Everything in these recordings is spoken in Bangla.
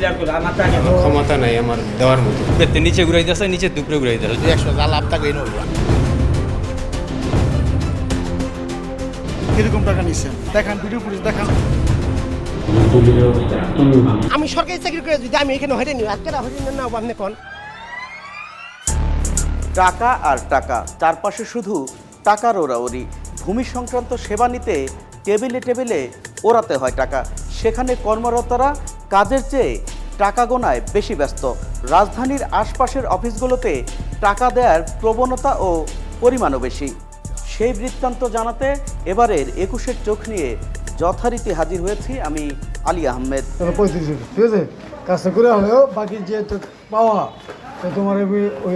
ক্লিয়ার করে আমার টাকা ক্ষমতা নাই আমার দেওয়ার মতো। নিচে ঘুরাই দিয়েছে, নিচে দুপুরে ঘুরাই দিয়েছে। 100 যা লাভ থাকে কিরকম টাকা নিচ্ছেন দেখান, ভিডিও ফুটেজ দেখান। আমি সরকারি চাকরি করে যদি আমি এখানে হয়রানি আর কেন হয়রানি না আপনি কোন টাকা আর টাকা, চারপাশে শুধু টাকার ওরাওরি। ভূমি সংক্রান্ত সেবা নিতে টেবিলে টেবিলে ওড়াতে হয় টাকা। সেখানে কর্মরতরা কাজের চেয়ে টাকা গোনায় বেশি ব্যস্ত। রাজধানীর আশপাশের অফিসগুলোতে টাকা দেওয়ার প্রবণতা ও পরিমাণও বেশি। সেই বৃত্তান্ত জানাতে এবারের 21-এর চোখ নিয়ে যথারীতি হাজির হয়েছি আমি আলী আহমেদ। 35, ঠিক আছে, কাজটা করে হলেও বাকি যে পাওয়া তোমার ওই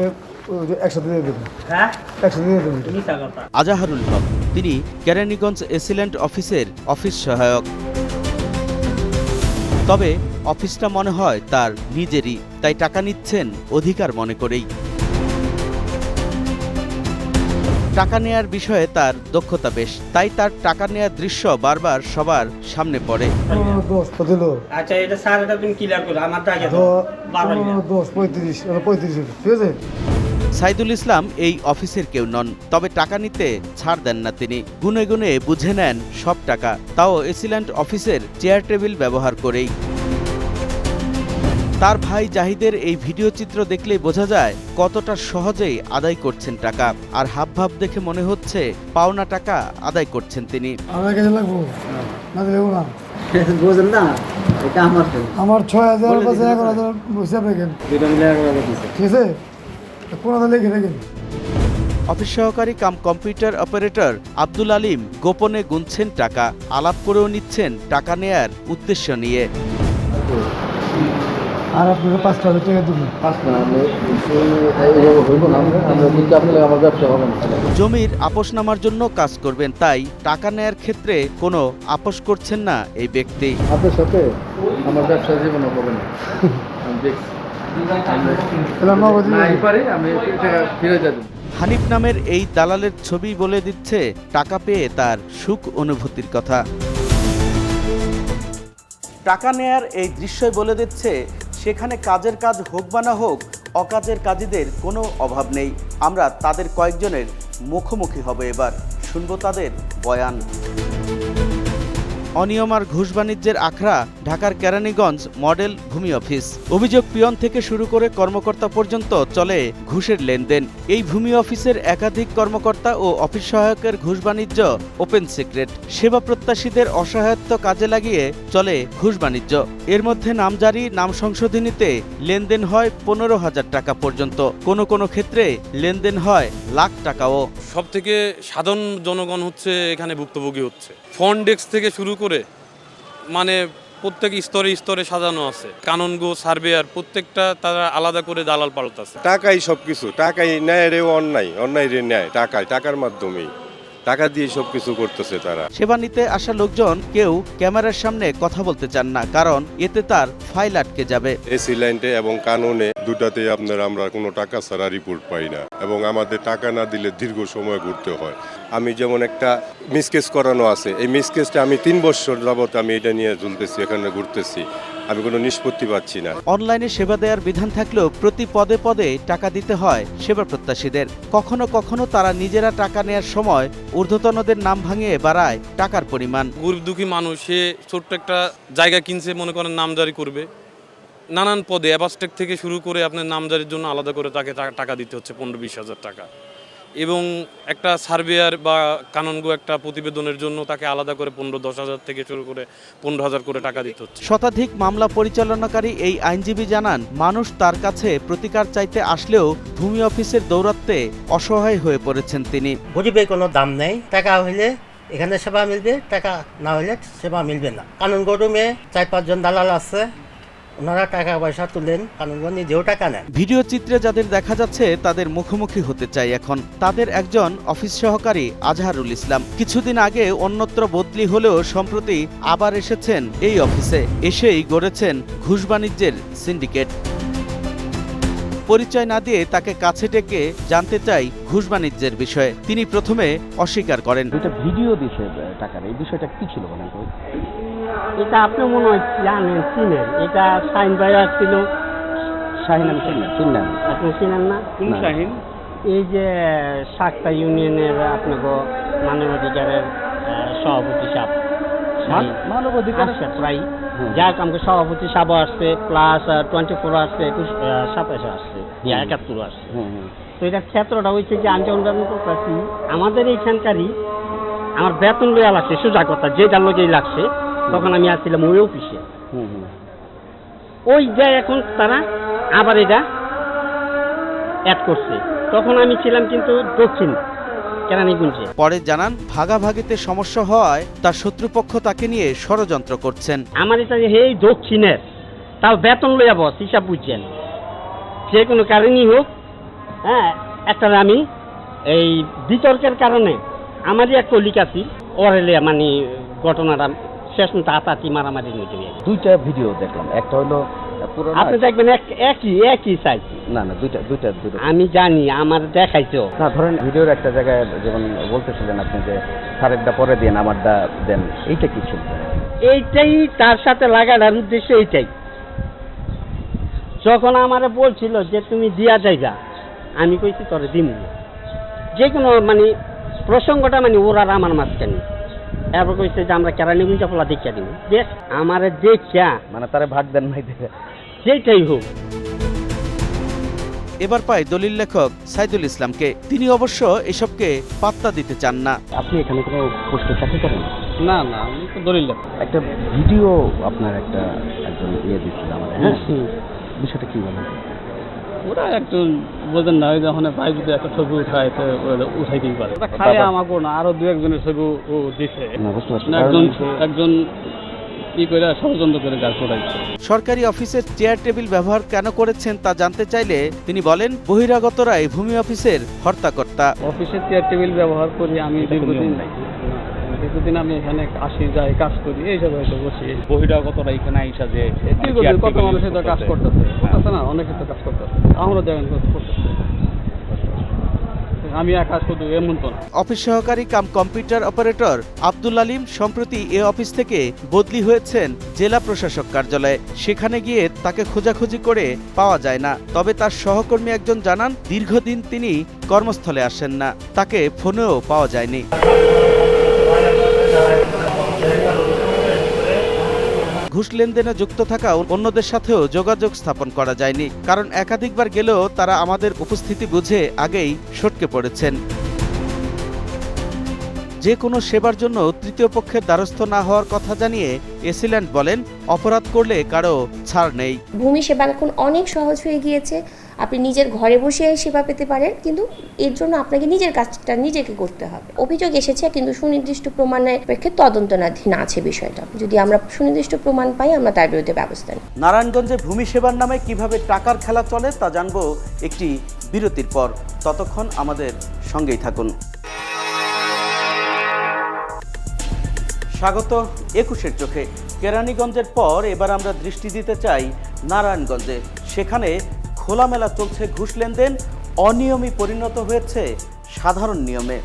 100 দিয়ে দেবেন। হ্যাঁ 100 দিয়ে দেবেন। তুমি টাকা আজাহারুল হক, তিনি কেরানীগঞ্জ এসিল্যান্ড অফিসের অফিস সহায়ক। তবে অফিসটা মনে হয় তার নিজেরই, তাই টাকা নিচ্ছেন অধিকার মনে করেই। টাকা নেয়ার বিষয়ে তার দক্ষতা বেশ, তাই তার টাকা নেয়ার দৃশ্য বারবার সবার সামনে পড়ে। 10 দিল। আচ্ছা এটা স্যার, এটা তুমি ক্লিয়ার করে আমার টাকা 10 35, ঠিক আছে। সাইদুল ইসলাম এই অফিসের কেউ নন, তবে টাকা নিতে ছাড় দেন না তিনি। গুনে গুনে বুঝে নেন সব টাকা, তাও এসিল্যান্ড অফিসের চেয়ার টেবিল ব্যবহার করেই। তার ভাই জাহিদের এই ভিডিও চিত্র দেখলেই বোঝা যায় কতটা সহজেই আদায় করছেন টাকা। আর হাবভাব দেখে মনে হচ্ছে পাওনা টাকা আদায় করছেন তিনি। আমার কাছে লাগবো না দিলে না বুঝেন না, এটা আমার 6000 পাশে 11,000 বসে পেকেন দুটো মিলে 11,000 দিছে। ঠিক আছে, কোনটা লিখে দেখেন। অফিস সহকারী cum computer operator Abdul Alim গোপনে গুনছেন টাকা, আলাপ করেও নিচ্ছেন টাকা নেয়ার উদ্দেশ্য নিয়ে। আর আপনাকে 5,000 টাকা দেবেন। জমির আপোষনামার জন্য কাজ করবেন, তাই টাকা নেয়ার ক্ষেত্রে কোনো আপোষ করছেন না এই ব্যক্তি। আপনার সাথে আমার ব্যবসা জীবনও হবে না। আমি দেখছি আমি টাকা ফিরে যাবো। হানিফ নামের এই দালালের ছবি বলে দিচ্ছে টাকা পেয়ে তার সুখ অনুভূতির কথা। টাকা নেয়ার এই দৃশ্যই বলে দিচ্ছে সেখানে কাজের কাজ হোক বা না হোক, অকাজের কাজীদের কোনো অভাব নেই। আমরা তাদের কয়েকজনের মুখোমুখি হব এবার, শুনবো তাদের বয়ান। অনিয়ম আর ঘুষ বাণিজ্যের আখড়া ঢাকার কেরানীগঞ্জ মডেল ভূমি অফিস। অভিযোগ পিয়ন থেকে শুরু করে কর্মকর্তা পর্যন্ত চলে ঘুষের লেনদেন। এই ভূমি অফিসের একাধিক কর্মকর্তা ও অফিস সহায়কের ঘুষ বাণিজ্য ওপেন সিক্রেট। সেবা প্রত্যাশীদের অসহায়ত্ব কাজে লাগিয়ে চলে ঘুষ বাণিজ্য। এর মধ্যে নামজারি, নাম সংশোধনীতে লেনদেন হয় 15,000 টাকা পর্যন্ত, কোনো কোনো ক্ষেত্রে লেনদেন হয় লাখ টাকাও। সব থেকে সাধারণ জনগণ হচ্ছে এখানে ভুক্তভোগী হচ্ছে। ফ্রন্ট ডেস্ক থেকে শুরু করে মানে প্রত্যেক স্তরে স্তরে সাজানো আছে। কানুনগো সার্ভেয়ার প্রত্যেকটা তারা আলাদা করে দালাল পাল্টাছে। টাকাই সবকিছু, টাকাই ন্যায় রে অন্যায় রে ন্যায়, টাকার মাধ্যমেই টাকা দিয়ে সবকিছু করতেছে তারা। সেবা নিতে আসা লোকজন কেউ ক্যামেরার সামনে কথা বলতে চান না, কারণ এতে তার ফাইল আটকে যাবে। এসিল্যান্ডে এবং কানুনে দুটাতে আমরা কোনো টাকা ছাড়া রিপোর্ট পাই না, এবং আমাদের টাকা না দিলে দীর্ঘ সময় ঘুরতে হয়। আমি যেমন একটা মিসকেস করানো আছে, এই মিসকেসটা আমি 3 বছর যাবত আমি এটা নিয়ে ঝুলতেছি, এখানে ঘুরতেছি, আমি কোনো নিষ্পত্তি পাচ্ছি না। অনলাইনে সেবা দেওয়ার বিধান থাকলেও প্রতি পদে পদে টাকা দিতে হয় সেবা প্রত্যাশীদের। কখনো কখনো তারা নিজেরা টাকা নেয়ার সময় ঊর্ধ্বতনদের নাম ভাঙিয়ে বাড়ায় টাকার পরিমাণ। গরিব দুঃখী মানুষ, সে ছোট্ট একটা জায়গা কিনছে, মনে করেন নামজারি করবে, নানান পদে অ্যাবাস্টেক থেকে শুরু করে আপনার নামজারির জন্য আলাদা করে তাকে টাকা দিতে হচ্ছে 15-20 হাজার টাকা, এবং একটা সার্ভেয়ার বা কানুনগো একটা প্রতিবেদনের জন্য তাকে আলাদা করে 15-10 হাজার থেকে শুরু করে 15,000 করে টাকা দিতে হচ্ছে। শতাধিক মামলা পরিচালনাকারী এই আইনজীবী জানান, মানুষ তার কাছে প্রতিকার চাইতে আসলেও ভূমি অফিসের দৌরাত্ম্যে অসহায় হয়ে পড়েছেন তিনি। গরিবের কোনো দাম নেই, টাকা হইলে এখানে সেবা মিলবে, টাকা না হইলে সেবা মিলবে না। কানুন গরমে 4-5 জন দালাল আছে, ওনারা টাকা পয়সা তুলেন, কানুনগঞ্জ নিজেও টাকা নেন। ভিডিও চিত্রে যাদের দেখা যাচ্ছে তাদের মুখোমুখি হতে চাই এখন। তাদের একজন অফিস সহকারী আজহারুল ইসলাম। কিছুদিন আগে অন্যত্র বদলি হলেও সম্প্রতি আবার এসেছেন এই অফিসে, এসেই গড়েছেন ঘুষ বাণিজ্যের সিন্ডিকেট। পরিচয় না দিয়ে তাকে কাছে ডেকে জানতে চাই ঘুষ বাণিজ্যের বিষয়ে। তিনি প্রথমে অস্বীকার করেন। ভিডিও দিছে টাকার, এই বিষয়টা কি ছিল বলেন তো? এটা আপনি মনে হয় জানেন, চিনেন। এটা শাহিন ভাই আসছিল। শাহিন আমি চিনেন, আপনি চিনেন না? কোন শাহিন? এই যে শাক্তা ইউনিয়নের আপনাকে মানবাধিকারের সভাপতি সাহেব। মানবাধিকার আসছে প্রায়, যাক আমাকে সভাপতি সাহেব আসছে, প্লাস 24 আসছে, 27 আসছে, 71 আসছে। তো এটার ক্ষেত্রটা হচ্ছে যে আমি যখন বেতন করতেছি আমাদের এইখানকারই আমার বেতন লইয়া লাগছে, সোজা কথা যেটার লোকেই লাগছে, তখন আমি আসছিলাম ওই অফিসে। ওই যে এখন তারা আবার এটা অ্যাড করছে, তখন আমি ছিলাম কিন্তু দক্ষিণ কেরানীগঞ্জে। পরে জানান ভাগাভাগিতে সমস্যা হওয়ায় তার শত্রুপক্ষ তাকে নিয়ে ষড়যন্ত্র করছেন। আমার এটা যে এই দক্ষিণের তাও বেতন লইয়া বস, হিসাব বুঝছেন, যে কোনো কারণেই হোক। হ্যাঁ, একটা আমি এই বিতর্কের কারণে আমারই এক কলিক আছি, ওরেলে মানে ঘটনাটা শেষ মতো আতাতি মারামারি নিতে গিয়ে দুইটা ভিডিও দেখলাম, একটা হলো পুরোনো, আপনি দেখবেন একই সাইজ। না দুইটা আমি জানি, আমার দেখাইছো। না ধরেন ভিডিওর একটা জায়গায় যেমন বলতেছিলেন আপনি যে স্যারেরটা পরে দেন আমারটা দেন, এইটা কি ছিল? এইটাই তার সাথে লাগানোর উদ্দেশ্য এইটাই। যখন আমারে বলছিল যে তুমি দিয়া যাইবা, আমি কইছি তোরে দিমু, যে কোনো মানে প্রসঙ্গটা মানে ওর আর আমার মাঝখানে। এরপর কইছে যে আমরা কেরানীগঞ্জ ফলা দেখিয়া দিব, দেখ আমারে দেখিয়া মানে তারে ভাগ দেন নাই দেখে। যেটাই হোক। এবার পায় দলিল লেখক সাইদুল ইসলামকে। তিনি অবশ্য এসবকে পাত্তা দিতে চান না। আপনি এখানে কোনো পোস্টে চাকরি করেন? না আমি তো দলিল একটা ভিডিও আপনার একজন দিচ্ছিল আমাদের, হ্যাঁ, বিষয়টা কি বলেন? ওরা একজন বোঝেন না, ওই যখন ভাই যদি একটা ছবি উঠায় তো উঠাইতেই পারে। ওটা খায় আমাকে না, আরো দু একজনের ছবি ও দিছে। না বুঝতে পারছি। একজন করে ষড়যন্ত্র করে গাছ উঠাইছে। সরকারি অফিসের চেয়ার টেবিল ব্যবহার কেন করেছেন তা জানতে চাইলে তিনি বলেন বহিরাগতরাই ভূমি অফিসের হর্তাকর্তা। অফিসের চেয়ার টেবিল ব্যবহার করি আমি দীর্ঘদিন আমি এখানে আসি যাই কাজ করি, এইসব হয়তো বসি। বহিরাগতরা এখানে আইসা যে কত মানুষের তো কাজ করতেছে না, অনেকে তো কাজ করতেছে, আমরা দেখেন করতেছে। আমি একা শুধু এমন তো না। অফিস সহকারী cum computer operator Abdul Alim সম্প্রতি এ অফিস থেকে বদলি হয়েছেন জেলা প্রশাসক কার্যালয়ে। সেখানে গিয়ে তাকে খোঁজাখুঁজি করে পাওয়া যায় না। তবে তার সহকর্মী একজন জানান দীর্ঘদিন তিনি কর্মস্থলে আসেন না, তাকে ফোনেও পাওয়া যায়নি। ঘুষ লেনদেনে যুক্ত থাকা অন্যদের সাথেও যোগাযোগ স্থাপন করা যায়নি, কারণ একাধিকবার গেলেও তারা আমাদের উপস্থিতি বুঝে আগেই সটকে পড়েছেন। যে কোনো সেবার জন্য তৃতীয় পক্ষের দ্বারস্থ না হওয়ার কথা জানিয়ে এসিল্যান্ড বলেন অপরাধ করলে কারো ছাড় নেই। ভূমি সেবা এখন অনেক সহজ হয়ে গিয়েছে, আপনি নিজের ঘরে বসে সেবা পেতে পারেন, কিন্তু এর জন্য আপনাকে নিজের কাজটা নিজেকে করতে হবে। অভিযোগ এসেছে কিন্তু সুনির্দিষ্ট প্রমাণের প্রেক্ষিতে তদন্তনাধীন আছে বিষয়টা। যদি আমরা সুনির্দিষ্ট প্রমাণ পাই আমরা তার বিরুদ্ধে ব্যবস্থা নিই। নারায়ণগঞ্জে ভূমি সেবার নামে কিভাবে টাকার খেলা চলে তা জানবো একটি বিরতির পর। ততক্ষণ আমাদের সঙ্গেই থাকুন। স্বাগত ২১-এর চোখে। কেরানীগঞ্জের পর এবার আমরা দৃষ্টি দিতে চাই নারায়ণগঞ্জে। সেখানে খোলামেলা চলছে ঘুষ লেনদেন, অনিয়মই পরিণত হয়েছে সাধারণ নিয়মে।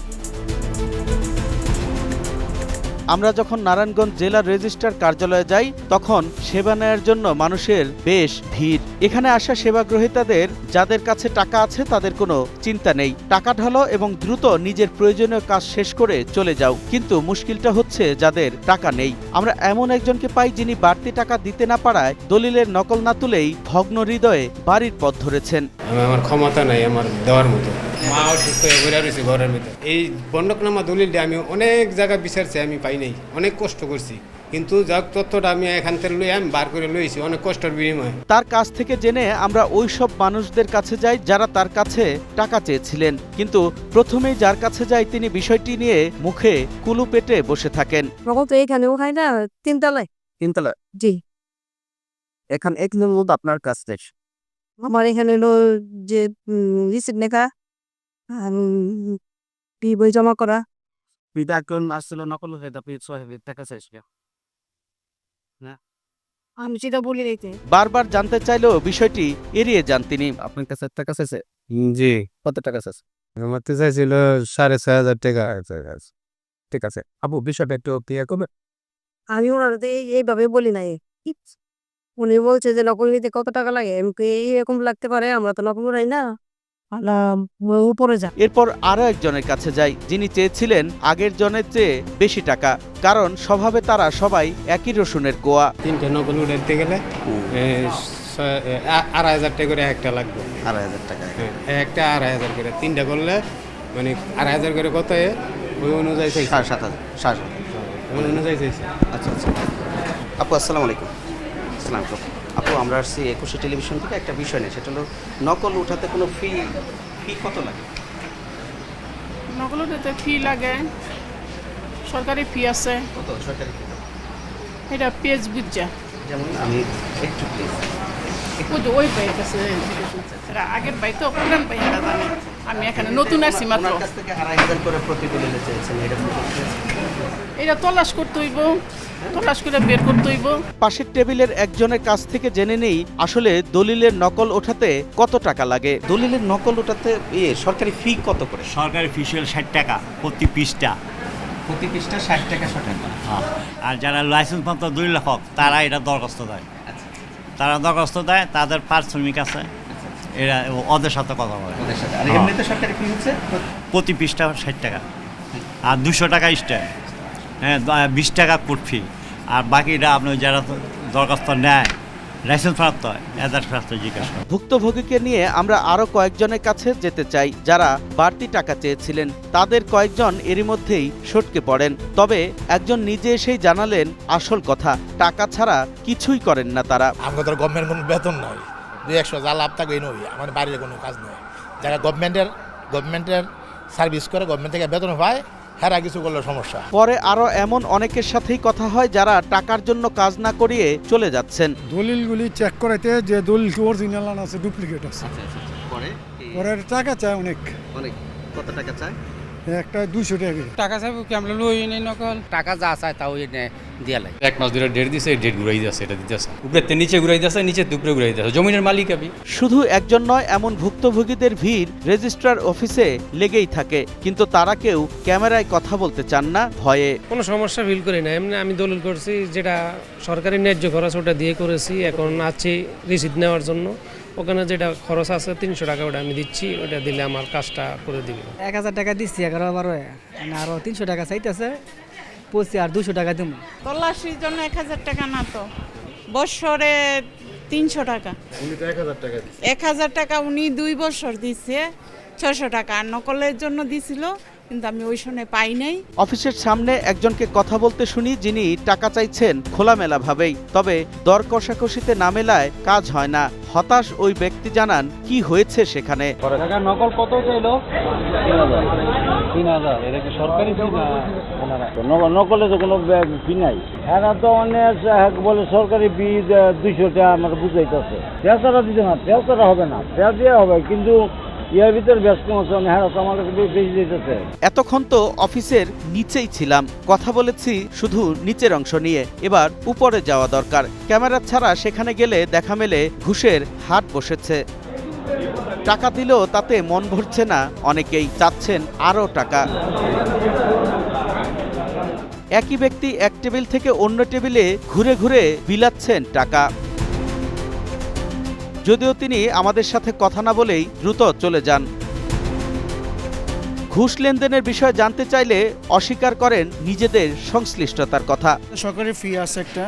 আমরা যখন নারায়ণগঞ্জ জেলা রেজিস্ট্রার কার্যালয়ে যাই তখন সেবা নেয়ার জন্য মানুষের বেশ ভিড়। এখানে আসা সেবাগ্রহীতাদের যাদের কাছে টাকা আছে তাদের কোনো চিন্তা নেই, টাকা ঢালো এবং দ্রুত নিজের প্রয়োজনীয় কাজ শেষ করে চলে যাও। কিন্তু মুশকিলটা হচ্ছে যাদের টাকা নেই। আমরা এমন একজনকে পাই যিনি বাড়তি টাকা দিতে না পারায় দলিলের নকল না তুলেই ভগ্ন হৃদয়ে বাড়ির পথ ধরেছেন। আমার ক্ষমতা নাই আমার দেওয়ার মতো। মা অসুস্থ হয়ে ঘুরে রয়েছে ঘরের ভিতরে। এই বন্ডকনামা দলিলটা আমি অনেক জায়গায় বিচারছি, আমি পাই নাই, অনেক কষ্ট করছি, কিন্তু যাক তথ্যটা আমি এখান থেকে লই আমি বার করে লইছি অনেক কষ্টের বিনিময়ে। তার কাছ থেকে জেনে আমরা ওই সব মানুষদের কাছে যাই যারা তার কাছে টাকা চেয়েছিলেন, কিন্তু প্রথমেই যার কাছে যাই তিনি বিষয়টি নিয়ে মুখে কুলু পেটে বসে থাকেন। তো এখানেও হয় না, তিনতলায়। জি, এখন এক দিনের মধ্যে আপনার কাছ থেকে আমার এখানে হলো যে রিসিপ্ট লেখা, বই জমা করা। আসছিল নকল হয়ে টাকা চাইছিল। আমি সেটা বলি রেখে বারবার জানতে চাইলেও বিষয়টি এড়িয়ে যান তিনি। আপনার কাছে টাকা চাইছে? জি, কত টাকা চাইছে? আমার তো চাইছিল 6,500 টাকা। ঠিক আছে, আপু বিষয়টা একটু ক্লিয়ার করবে। আমি ওনার এইভাবে বলি নাই। উনি বলছে যে নকল নিতে কত টাকা লাগে? আমি কই এরকম লাগতে পারে, আমরা তো নকল করাই না। উপরে যা। এরপর আরও একজনের কাছে যাই, যিনি চেয়েছিলেন আগের জনের চেয়ে বেশি টাকা, কারণ স্বভাবে তারা সবাই একই রসুনের কোয়া। 3টে নকল উঠাইতে গেলে 2,500 টাকা করে একটা লাগবে। 2,500 টাকা। হ্যাঁ, একটা 2,500 করে, 3টা করলে মানে 2,500 করে কত ওই অনুযায়ী 7,500 ওই অনুযায়ী চাইছে। আচ্ছা আচ্ছা। আপু আসসালামু আলাইকুম। আসসালাম আলাইকুম। আপু আমরা আসছি 21 টেলিভিশন থেকে একটা বিষয় নিয়ে, সেটা হলো নকল উঠাতে কোনো ফি কত লাগে? নকল উঠাতে ফি লাগে, সরকারি ফি আছে। কত সরকারি ফি? এটা পেজ বুঝা, যেমন আমি একটু প্লিজ। ওই বাইক আছে, এটা আগের বাইক তো, পুরান বাইক এটা জানি। আমি এখানে নতুন আসছি মাত্র। আপনার কাছ থেকে 2,500 করে প্রতি দলিলে চেয়েছেন, এটা তল্লাশ করতে হইব, তল্লাশ করে বের করতে হইব। পাশের টেবিলের একজনের কাছ থেকে জেনে নেই আসলে দলিলের নকল ওঠাতে কত টাকা লাগে। দলিলের নকল ওঠাতে সরকারি ফি কত করে? সরকারি ফি 60 টাকা প্রতি পৃষ্ঠা। প্রতি পৃষ্ঠা 60 টাকা 60 টাকা। হ্যাঁ, আর যারা লাইসেন্স মাত্র 2 লেখক তারা এটা দরখাস্ত দেয়। তারা দরখাস্ত দেয়, তাদের পারিশ্রমিক আছে, এরা ওদের সাথে কথা বলে। আর এমনিতে সরকারি ফি হচ্ছে প্রতি পৃষ্ঠা 60 টাকা, আর 200 টাকা স্ট্যাম্প, হ্যাঁ 20 টাকা কোর্ট ফি, আর বাকিটা আপনি যারা দরখাস্ত নেয় লাইসেন্স প্রাপ্ত হয় এদের সাথে জিজ্ঞাসা করেন। ভুক্তভোগীকে নিয়ে আমরা আরও কয়েকজনের কাছে যেতে চাই যারা বাড়তি টাকা চেয়েছিলেন। তাদের কয়েকজন এরই মধ্যেই সটকে পড়েন, তবে একজন নিজে এসেই জানালেন আসল কথা, টাকা ছাড়া কিছুই করেন না তারা। আমাদের তো গভর্নমেন্ট কোনো বেতন নয়, 200 যা লাভ থাকে এই নয়, আমার বাড়ির কোনো কাজ নয়। যারা গভর্নমেন্টের সার্ভিস করে, গভর্নমেন্ট থেকে বেতন পায়, হেরা কিছু করলে সমস্যা। পরে আরও এমন অনেকের সাথেই কথা হয় যারা টাকার জন্য কাজ না করিয়ে চলে যাচ্ছেন। দলিলগুলি চেক করাইতে যে দলিল অরিজিনাল আছে ডুপ্লিকেট আছে, পরে টাকা চায় অনেক। কত টাকা চায়? একটা 200 টাকা। টাকা চাইবো কি, আমরা লই নেই নকল। টাকা যা চায় তাও দিয়া লাগে। 1 মাস ধরে ডেট দিছে, ডেট ঘুরাই দিয়েছে, এটা দিতেছে উপরে নিচে ঘুরাই দিয়েছে, নিচে উপরে ঘুরাই দিয়েছে। জমিনের মালিক আমি। শুধু একজন নয়, এমন ভুক্তভোগীদের ভিড় রেজিস্ট্রার অফিসে লেগেই থাকে, কিন্তু তারা কেউ ক্যামেরায় কথা বলতে চান না ভয়ে। কোনো সমস্যা ফিল করি না, এমনি আমি দলিল করছি, যেটা সরকারি ন্যায্য খরচ ওটা দিয়ে করেছি। এখন আছি রিসিট নেওয়ার জন্য, ওখানে যেটা খরচ আছে 300 টাকা ওটা আমি দিচ্ছি, ওটা দিলে আমার কাজটা করে দিবে। 1000 টাকা দিচ্ছি, 11-12 আরো 300 টাকা চাইতেছে, পৌঁছে আর 200 টাকা দিব। তল্লাশির জন্য 1000 টাকা না তো, বছরে 300 টাকা। উনি তো 1000 টাকা দিচ্ছে। 1000 টাকা উনি 2 বছর দিচ্ছে, 600 টাকা। আর নকলের জন্য দিছিল, কিন্তু আমি ওই সময় পাই নাই। অফিসের সামনে একজনকে কথা বলতে শুনি, যিনি টাকা চাইছেন খোলামেলা ভাবেই, তবে দর কষাকষিতে না মেলায় কাজ হয় না। হতাশ ওই ব্যক্তি জানান কি হয়েছে সেখানে। টাকা নকল কত চাইলো? 3,000। এটা কি সরকারি ফি না? নকলে তো কোনো ফি নাই, এরা তো অনেক বলে সরকারি ফি 200 টাকা আমার বুঝাইতেছে। পেঁচারা দিতে না, পেঁচারা হবে না, পেঁচা দিয়ে হবে, কিন্তু ইয়ার ভিতর ব্যস্ত আছে, হ্যাঁ আমার কাছে বেশি দিতেছে। এতক্ষণ তো অফিসের নিচেই ছিলাম, কথা বলেছি শুধু নিচের অংশ নিয়ে, এবার উপরে যাওয়া দরকার। ক্যামেরা ছাড়া সেখানে গেলে দেখা মেলে ঘুষের হাট বসেছে। টাকা দিলেও তাতে মন ভরছে না, অনেকেই চাচ্ছেন আরও টাকা। একই ব্যক্তি এক টেবিল থেকে অন্য টেবিলে ঘুরে ঘুরে বিলাচ্ছেন টাকা, যদিও তিনি আমাদের সাথে কথা না বলেই দ্রুত চলে যান। ঘুষ লেনদেনের বিষয়ে জানতে চাইলে অস্বীকার করেন নিজেদের সংশ্লিষ্টতার কথা। সরকারি ফি আছে একটা,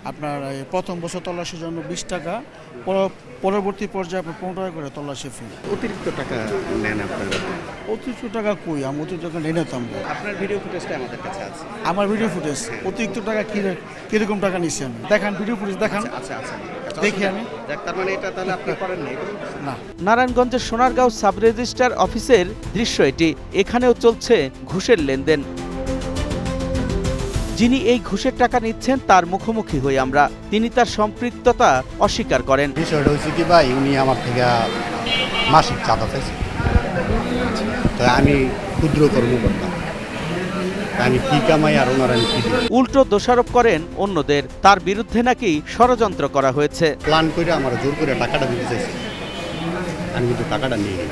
আপনার প্রথম বছর তল্লাশির জন্য 20 টাকা, পরবর্তী পর্যায়ে আপনার 15 টাকা করে তল্লাশি ফি। অতিরিক্ত টাকা নেন আপনারা? অতিরিক্ত টাকা কই, আমি অতিরিক্ত টাকা নেই নিতাম। আপনার ভিডিও ফুটেজটা আমাদের কাছে আছে। আমার ভিডিও ফুটেজ অতিরিক্ত টাকা কিরকম টাকা নিচ্ছেন দেখান, ভিডিও ফুটেজ দেখান। আচ্ছা দেখি আমি। তার মানে এটা তাহলে আপনি করেননি? না। নারায়ণগঞ্জের সোনারগাঁও সাব রেজিস্ট্রার অফিসের দৃশ্য এটি। এখানেও চলছে ঘুষের লেনদেন। যিনি এই ঘুষের টাকা নিচ্ছেন তার মুখোমুখি হই আমরা, তিনি তার সম্পৃক্ততা অস্বীকার করেন। বিষয়টা হচ্ছে কি ভাই, উনি আমার থেকে মাসিক চাঁদা চাইছে, তো আমি ক্ষুদ্র কর্মকর্তা, আমি কি কামাই আর ওনারা কি দিই। উল্টো দোষারোপ করেন অন্যদের, তার বিরুদ্ধে নাকি ষড়যন্ত্র করা হয়েছে। প্ল্যান করে আমার জোর করে টাকাটা দিতে চাইছে, আমি কিন্তু টাকাটা নিয়ে নিই।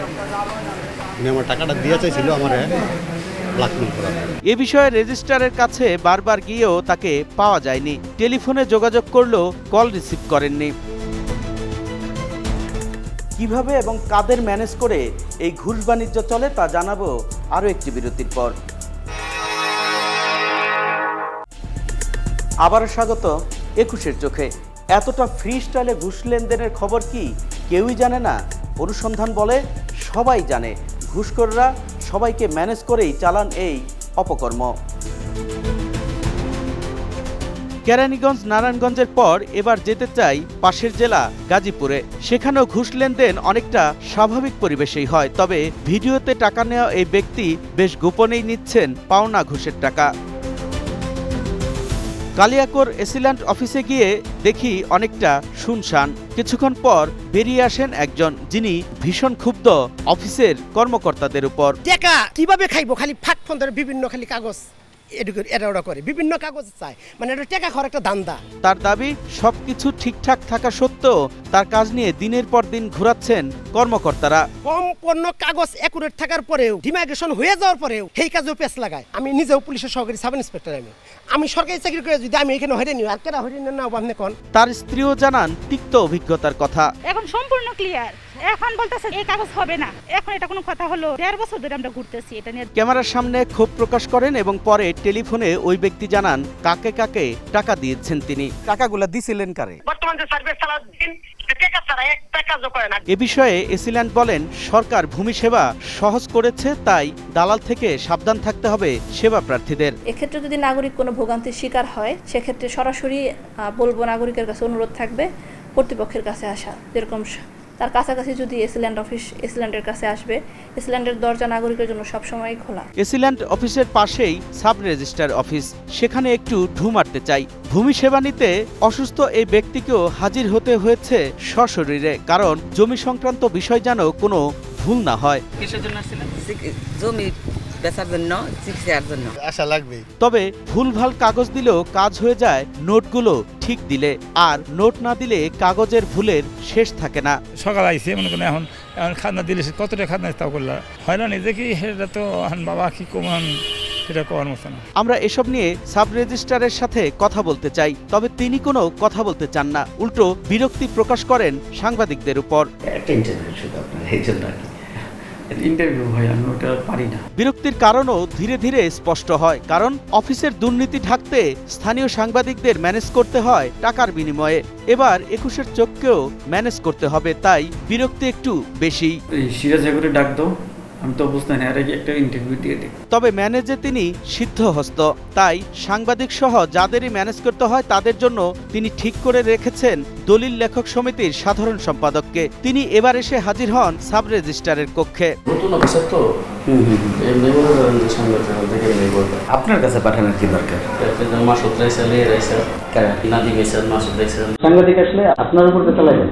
উনি আমার টাকাটা দিয়ে চাইছিল আমার ব্ল্যাকমেল করা হয়। এ বিষয়ে রেজিস্ট্রারের কাছে বারবার গিয়েও তাকে পাওয়া যায়নি। টেলিফোনে যোগাযোগ করলেও কল রিসিভ করেননি। কিভাবে এবং কাদের ম্যানেজ করে এই ঘুষ বাণিজ্য চলে তা জানাবো আরও একটি বিরতির পর। আবারও স্বাগত 21-এর চোখে। এতটা ফ্রি স্টাইলে ঘুষ লেনদেনের খবর কি কেউই জানে না? অনুসন্ধান বলে সবাই জানে। ঘুষখোররা সবাইকে ম্যানেজ করেই চালান এই অপকর্ম। কেরানীগঞ্জ নারায়ণগঞ্জের পর এবার যেতে চাই পাশের জেলা গাজীপুরে। সেখানেও ঘুষ লেনদেন অনেকটা স্বাভাবিক পরিবেশেই হয়, তবে ভিডিওতে টাকা নেওয়া এই ব্যক্তি বেশ গোপনেই নিচ্ছেন পাওনা ঘুষের টাকা। কালিয়াকৈর এসিল্যান্ড অফিসে গিয়ে দেখি অনেকটা শুনশান। কিছুক্ষণ পর বেরিয়ে আসেন একজন, যিনি ভীষণ ক্ষুব্ধ অফিসের কর্মকর্তাদের উপর। টাকা কিভাবে খাইবো? খালি ফাঁক ফোনের বিভিন্ন খালি কাগজ এটা ওরা করে, বিভিন্ন কাগজ চায়, মানে এটা টাকা খাওয়ার একটা ধান্দা। তার দাবি সবকিছু ঠিকঠাক থাকা সত্ত্বেও তার কাজ নিয়ে দিনের পর দিন ঘোরাচ্ছেন কর্মকর্তারা। সম্পূর্ণ কাগজ অ্যাকুরেট থাকার পরেও, ডিমাইগ্রেশন হয়ে যাওয়ার পরেও সেই কাজেও পেছ লাগায়। আমি নিজেও পুলিশের সহকারী সাব ইন্সপেক্টর। আমি সরকারি চাকরি করে যদি আমি এখানে হয়রানি আর কেনা হয়রানি না আপনি কোন। তার স্ত্রীও জানান তিক্ত অভিজ্ঞতার কথা। এখন সম্পূর্ণ ক্লিয়ার। এখন বলতেছে এই কাগজ হবে না। এখন এটা কোনো কথা হলো? 1.5 বছর ধরে আমরা ঘুরতেছি এটা নিয়ে। ক্যামেরার সামনে ক্ষোভ প্রকাশ করেন এবং পরে টেলিফোনে ওই ব্যক্তি জানান কাকে কাকে টাকা দিয়েছেন তিনি। টাকাগুলো দিছিলেন কারে? বর্তমান যে সার্ভিস চালাচ্ছেন টাকা ছাড়া একটা কাজও করে না। এ বিষয়ে এসিল্যান্ড বলেন সরকার ভূমি সেবা সহজ করেছে, তাই দালাল থেকে সাবধান থাকতে হবে সেবা প্রার্থীদের। এক্ষেত্রে যদি নাগরিক কোনো ভোগান্তির শিকার হয়, সেক্ষেত্রে সরাসরি বলবো নাগরিকের কাছে অনুরোধ থাকবে কর্তৃপক্ষের কাছে আসা। যেরকম তার কাছাকাছি যদি এসিল্যান্ড অফিস, এসিল্যান্ডের কাছে আসবে। এসিল্যান্ডের দরজা নাগরিকের জন্য সবসময় খোলা। এসিল্যান্ড অফিসের পাশেই সাব রেজিস্ট্রার অফিস, সেখানে একটু ঢু মারতে চাই। ভূমি সেবা নিতে অসুস্থ এই ব্যক্তিকেও হাজির হতে হয়েছে সশরীরে, কারণ জমি সংক্রান্ত বিষয় যেন কোনো ভুল না হয়। কিসের জন্য আসছিলেন? জমি বেচার জন্য, চিকিৎসার জন্য। আশা লাগবে। তবে ভুলভাল কাগজ দিলেও কাজ হয়ে যায় নোটগুলো ঠিক দিলে, আর নোট না দিলে কাগজের ভুলের শেষ থাকে না। সকাল আইসে মনে করেন এখন খাজনা দিলে কতটা খাজনা তাও করলা হয় না, দেখি সেটা তো বাবা কি কমান সেটা করার মতো না। আমরা এসব নিয়ে সাব রেজিস্ট্রারের সাথে কথা বলতে চাই, তবে তিনি কোনো কথা বলতে চান না, উল্টো বিরক্তি প্রকাশ করেন সাংবাদিকদের উপর। একটা ইন্টারভিউ শুধু আপনার এই জন্য আর কি ইন্টারভিউ হয়, আমি ওটা পারি না। বিরক্তির কারণও ধীরে ধীরে স্পষ্ট হয়, কারণ অফিসের দুর্নীতি ঢাকতে স্থানীয় সাংবাদিকদের ম্যানেজ করতে হয় টাকার বিনিময়ে। এবার 21-এর চোখকেও ম্যানেজ করতে হবে, তাই বিরক্তি একটু বেশি। সিরাজ করে ডাক দাও, আমি তো অবস্থা নেই, আর একটা ইন্টারভিউ দিয়ে দিই। তবে ম্যানেজে তিনি সিদ্ধহস্ত, তাই সাংবাদিক সহ যাদেরই ম্যানেজ করতে হয় তাদের জন্য তিনি ঠিক করে রেখেছেন দলিল লেখক সমিতির সাধারণ সম্পাদককে। তিনি এবার এসে হাজির হন সাব রেজিস্ট্রারের কক্ষে। নতুন অফিসার তো আপনার কাছে পাঠানোর কি দরকার? সাংবাদিক আসলে আপনার উপর চালাবেন।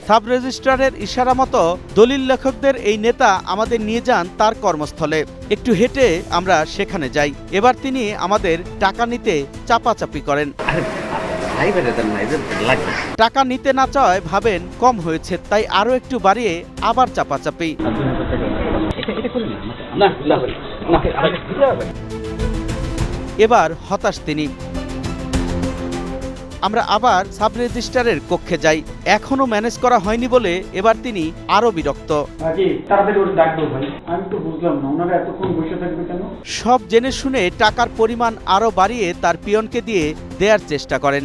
সাব রেজিস্ট্রারের ইশারা মতো দলিল লেখকদের এই নেতা আমাদের নিয়ে যান তার কর্মস্থলে। একটু হেঁটে আমরা সেখানে যাই। এবার তিনি আমাদের টাকা নিতে চাপাচাপি করেন। টাকা নিতে না চায় ভাবেন কম হয়েছে, তাই আরো একটু বাড়িয়ে আবার চাপাচাপি। এবার হতাশ তিনি। আমরা আবার সাব রেজিস্ট্রারের কক্ষে যাই। এখনো ম্যানেজ করা হয়নি বলে এবার তিনি আরো বিরক্ত। সব জেনে শুনে টাকার পরিমাণ আরো বাড়িয়ে তার পিয়নকে দিয়ে দেওয়ার চেষ্টা করেন।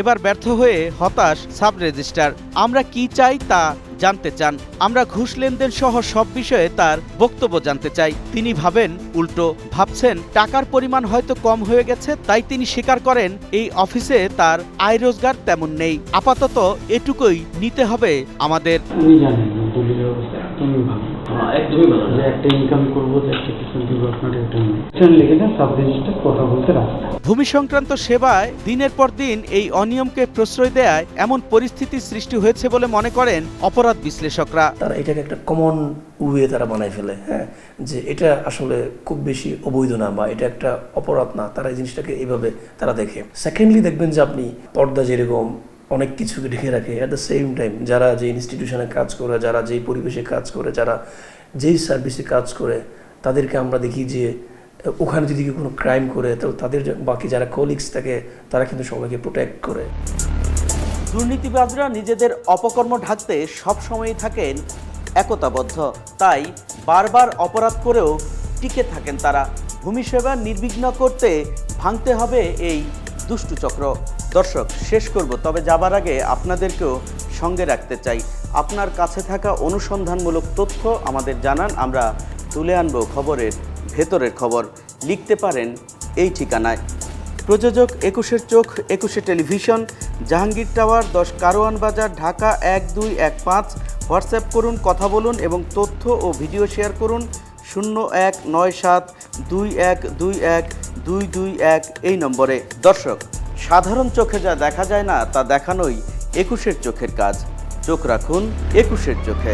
এবার ব্যর্থ হয়ে হতাশ সাব রেজিস্ট্রার। আমরা কি চাই তা জানতে চান। আমরা ঘুষ লেনদেন সহ সব বিষয়ে তার বক্তব্য জানতে চাই। তিনি ভাবেন উল্টো, ভাবছেন টাকার পরিমাণ হয়তো কম হয়ে গেছে, তাই তিনি স্বীকার করেন এই অফিসে তার আয় রোজগার তেমন নেই। আপাতত এটুকুই নিতে হবে আমাদের। একদমই ভালো যে একটা ইনকাম করবো, যে একটা কিছু দিব, আপনার এটা লিখে দেন, সাব রেজিস্ট্রার কথা বলতে রাস্তা। ভূমি সংক্রান্ত সেবায় দিনের পর দিন এই অনিয়মকে প্রশ্রয় দেয় এমন পরিস্থিতি সৃষ্টি হয়েছে বলে মনে করেন অপরাধ বিশ্লেষকরা। তারা এটাকে একটা কমন ওয়ে তারা বানায় ফেলে, হ্যাঁ, যে এটা আসলে খুব বেশি অবৈধ না বা এটা একটা অপরাধ না, তারা এই জিনিসটাকে এইভাবে তারা দেখে। সেকেন্ডলি দেখবেন যে আপনি পর্দা যেরকম অনেক কিছুকে ঢেকে রাখে, অ্যাট দ্য সেম টাইম যারা যে ইনস্টিটিউশনে কাজ করে, যারা যেই পরিবেশে কাজ করে, যারা যেই সার্ভিসে কাজ করে, তাদেরকে আমরা দেখি যে ওখানে যদি কেউ কোনো ক্রাইম করে তো তাদের বাকি যারা কলিগস থাকে তারা কিন্তু সবাইকে প্রোটেক্ট করে। দুর্নীতিবাজরা নিজেদের অপকর্ম ঢাকতে সবসময়ই থাকেন একতাবদ্ধ, তাই বারবার অপরাধ করেও টিকে থাকেন তারা। ভূমি সেবা নির্বিঘ্ন করতে ভাঙতে হবে এই দুষ্টু চক্র। দর্শক, শেষ করব, তবে যাবার আগে আপনাদেরকেও সঙ্গে রাখতে চাই। আপনার কাছে থাকা অনুসন্ধানমূলক তথ্য আমাদের জানান, আমরা তুলে আনব খবরের ভেতরের খবর। লিখতে পারেন এই ঠিকানায়। প্রযোজক 21-এর চোখ, 21 টেলিভিশন, জাহাঙ্গীর টাওয়ার, 10 কারওয়ান বাজার, ঢাকা 1215। হোয়াটসঅ্যাপ করুন, কথা বলুন এবং তথ্য ও ভিডিও শেয়ার করুন 019721212221 এই নম্বরে। দর্শক, সাধারণ চোখে যা দেখা যায় না তা দেখানোই 21-এর চোখের কাজ। চোখ রাখুন 21-এর চোখে।